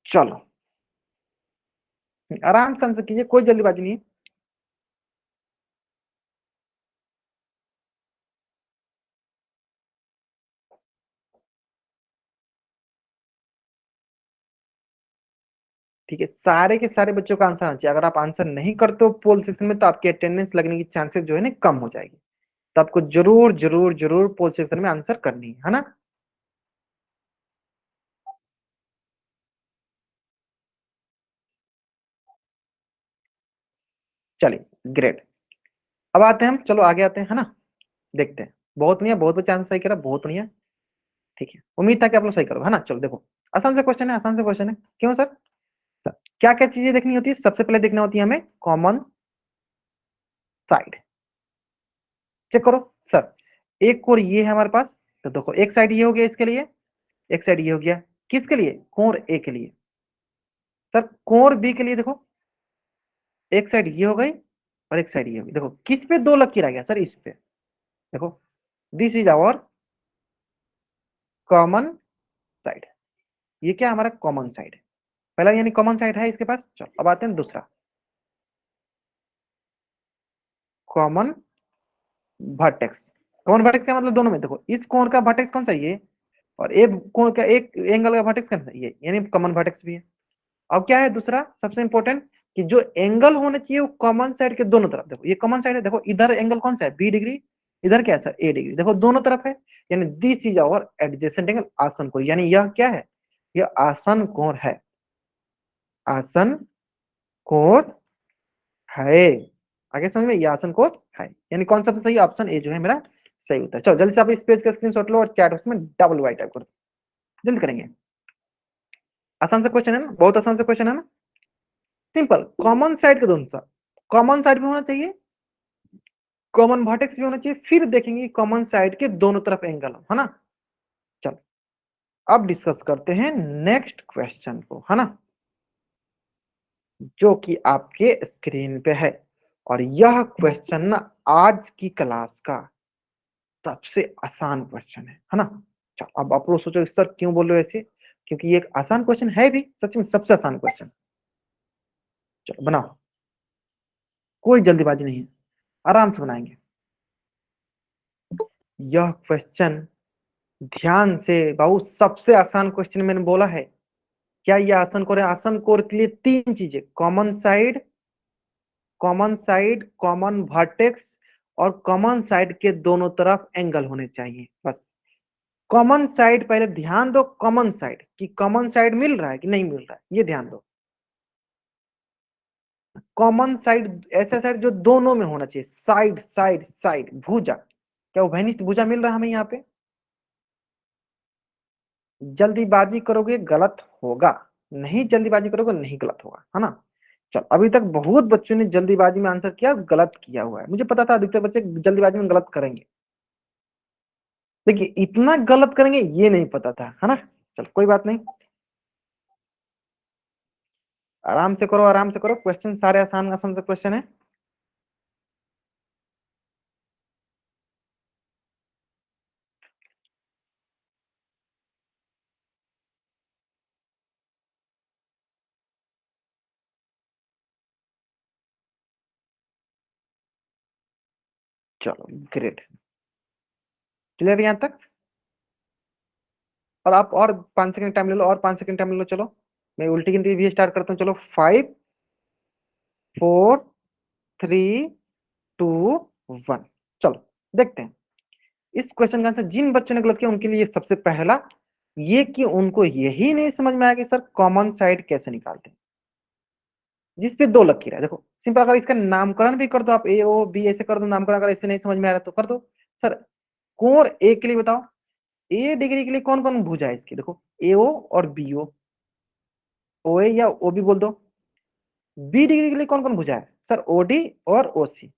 चलो आराम से आंसर कीजिए, कोई जल्दीबाजी नहीं है। ठीक है, सारे के सारे बच्चों का आंसर आना चाहिए। अगर आप आंसर नहीं करते हो पोल सेक्शन में, तो आपकी अटेंडेंस लगने की चांसेस जो है ना कम हो जाएगी। तो आपको जरूर जरूर जरूर पोल सेक्शन में आंसर करनी है ना। चलिए ग्रेट। अब आते हैं हम, चलो आगे आते हैं, है ना। देखते हैं, बहुत बढ़िया, बहुत बच्चा आंसर सही करा, बहुत बढ़िया। ठीक है, उम्मीद था कि आप लोग सही करोगे, है ना। चलो देखो, आसान से क्वेश्चन है, आसान से क्वेश्चन है। क्यों सर? क्या क्या चीजें देखनी होती है? सबसे पहले देखना होती है हमें कॉमन साइड। चेक करो सर, एक कोण ये है हमारे पास, तो देखो एक साइड ये हो गया इसके लिए, एक साइड ये हो गया किसके लिए? कोण ए के लिए। सर कोण बी के लिए देखो, एक साइड ये हो गई और एक साइड ये हो गई। देखो किस पे दो लकीर आ गया सर? इस पे देखो, this is our common side. ये क्या हमारा कॉमन साइड है, पहला यानी कॉमन साइड है इसके पास। चलो अब आते हैं दूसरा, कॉमन वर्टेक्स। कॉमन वर्टेक्स का मतलब दोनों में देखो, इस कोण का वर्टेक्स कौन सा है? ये, और एक कोण का, एक एंगल का वर्टेक्स कौन सा है? ये, यानी कॉमन वर्टेक्स भी है। अब क्या है दूसरा सबसे इंपॉर्टेंट, कि जो एंगल होना चाहिए वो कॉमन साइड के दोनों तरफ। देखो ये कॉमन साइड है, देखो इधर एंगल कौन सा है? बी डिग्री, इधर क्या है सर? ए डिग्री। देखो दोनों तरफ है, यानी this is our adjacent angle, आसन कोण। यानी यह क्या है? यह आसन कोण है, आसन कोण है। आगे समझ में? यह आसन कोण है, यानी कौन सा सही? ऑप्शन ए जो है मेरा सही उत्तर। चलो जल्दी से आप इस पेज का स्क्रीनशॉट लो और चैट बॉक्स में डबल वाई टाइप करो, जल्दी करेंगे। आसान सा क्वेश्चन है ना, बहुत आसान सा क्वेश्चन है ना। सिंपल, कॉमन साइड के दोनों तरफ, कॉमन साइड भी होना चाहिए, कॉमन वर्टेक्स भी होना चाहिए, फिर देखेंगे कॉमन साइड के दोनों तरफ एंगल हो, है ना। चलो अब डिस्कस करते हैं नेक्स्ट क्वेश्चन को, है ना, जो कि आपके स्क्रीन पे है। और यह क्वेश्चन ना आज की क्लास का सबसे आसान क्वेश्चन है ना। चलो अब आप लोग सोचो सर क्यों बोल रहे हो ऐसे, क्योंकि ये एक आसान क्वेश्चन है भी, सच में सबसे आसान क्वेश्चन। चलो बनाओ, कोई जल्दीबाजी नहीं है, आराम से बनाएंगे। यह क्वेश्चन ध्यान से बाबू, सबसे आसान क्वेश्चन मैंने बोला है। क्या ये आसन कोण है? आसन कोण के लिए तीन चीजें, common side, common side, common vertex, और कॉमन साइड के दोनों तरफ एंगल होने चाहिए, बस। कॉमन साइड, पहले ध्यान दो कॉमन साइड, कि कॉमन साइड मिल रहा है कि नहीं मिल रहा है, ये ध्यान दो। कॉमन साइड, ऐसा साइड जो दोनों में होना चाहिए, साइड साइड साइड, भुजा, क्या उभयनिष्ठ भुजा मिल रहा है हमें यहाँ पे? जल्दीबाजी करोगे गलत होगा, नहीं जल्दीबाजी करोगे नहीं गलत होगा, है ना। चल, अभी तक बहुत बच्चों ने जल्दीबाजी में आंसर किया, गलत किया हुआ है, मुझे पता था अधिकतर बच्चे जल्दीबाजी में गलत करेंगे। देखिए इतना गलत करेंगे ये नहीं पता था, है ना। चल कोई बात नहीं, आराम से करो, आराम से करो, क्वेश्चन सारे आसान आसान से क्वेश्चन है। चलो ग्रेट, क्लियर यहाँ तक। और आप और 5 सेकंड टाइम ले लो, और 5 सेकंड टाइम ले लो, चलो मैं उल्टी गिनती भी स्टार्ट करता हूँ, चलो 5 4 3 2 1। चलो देखते हैं इस क्वेश्चन का आंसर। जिन बच्चों ने गलत किया उनके लिए सबसे पहला ये कि उनको यही नहीं समझ में आया कि सर कॉमन साइड कैसे निकालते हैं, जिसपे 2 लकीर है। देखो सिंपल, अगर इसका नामकरण भी कर दो आप, ए ओ बी ऐसे कर दो नामकरण, अगर ऐसे नहीं समझ में आ रहा तो कर दो। सर कोण ए के लिए बताओ, ए डिग्री के लिए कौन कौन भुजा है इसकी, देखो ए ओ और बी ओ ए या ओ बी बोल दो। बी डिग्री के लिए कौन कौन भुजा है सर, ओ डी और ओ सी,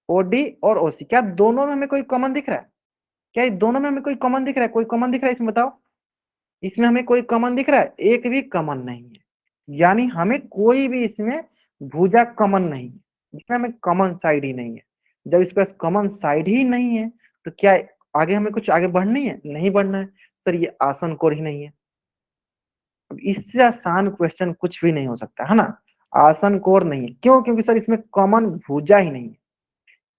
ओ डी और ओ सी। क्या दोनों में हमें कोई कॉमन दिख रहा है? क्या ये दोनों में हमें कोई कॉमन दिख रहा है? कोई कॉमन दिख रहा है इसमें बताओ, इसमें हमें कोई कॉमन दिख रहा है? एक भी कॉमन नहीं है, यानी हमें कोई भी इसमें भुजा कॉमन नहीं है, जिसमें हमें कॉमन साइड ही नहीं है। जब इसके पास कॉमन साइड ही नहीं है तो क्या आगे हमें कुछ आगे बढ़ना ही है? नहीं बढ़ना है। सर ये आसन कोण ही नहीं है। अब इससे आसान क्वेश्चन कुछ भी नहीं हो सकता, है ना। आसन कोण नहीं है, क्यों? क्योंकि सर इसमें कॉमन भुजा ही नहीं है।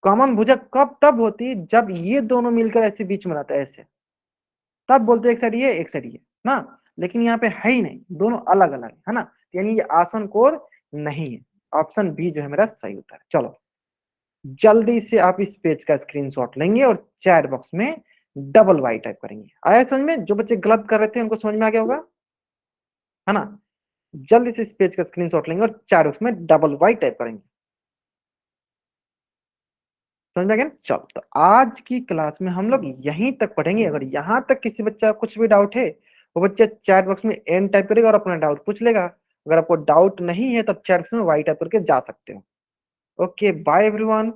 कॉमन भुजा कब तब होती है जब ये दोनों मिलकर ऐसे बीच में रहता है, ऐसे, तब बोलते हैं एक साइड ये एक साइड ये ना। लेकिन यहाँ पे है ही नहीं, दोनों अलग अलग है ना, यानी ये आसन कोण नहीं है। ऑप्शन बी जो है मेरा सही उत्तर है। चलो जल्दी से आप इस पेज का स्क्रीनशॉट लेंगे और चैट बॉक्स में डबल वाई टाइप करेंगे। आया समझ में? जो बच्चे गलत कर रहे थे उनको समझ में आ गया होगा, है ना। जल्दी से इस पेज का स्क्रीनशॉट लेंगे और चैट बॉक्स में डबल वाई टाइप करेंगे। समझ में आ गया? चलो तो आज की क्लास में हम लोग यहीं तक पढ़ेंगे। अगर यहाँ तक किसी बच्चा कुछ भी डाउट है, वो बच्चा चैट बॉक्स में एन टाइप करेगा और अपना डाउट पूछ लेगा। अगर आपको डाउट नहीं है तब चैट बॉक्स में वाई टाइप करके जा सकते हो। Okay bye everyone.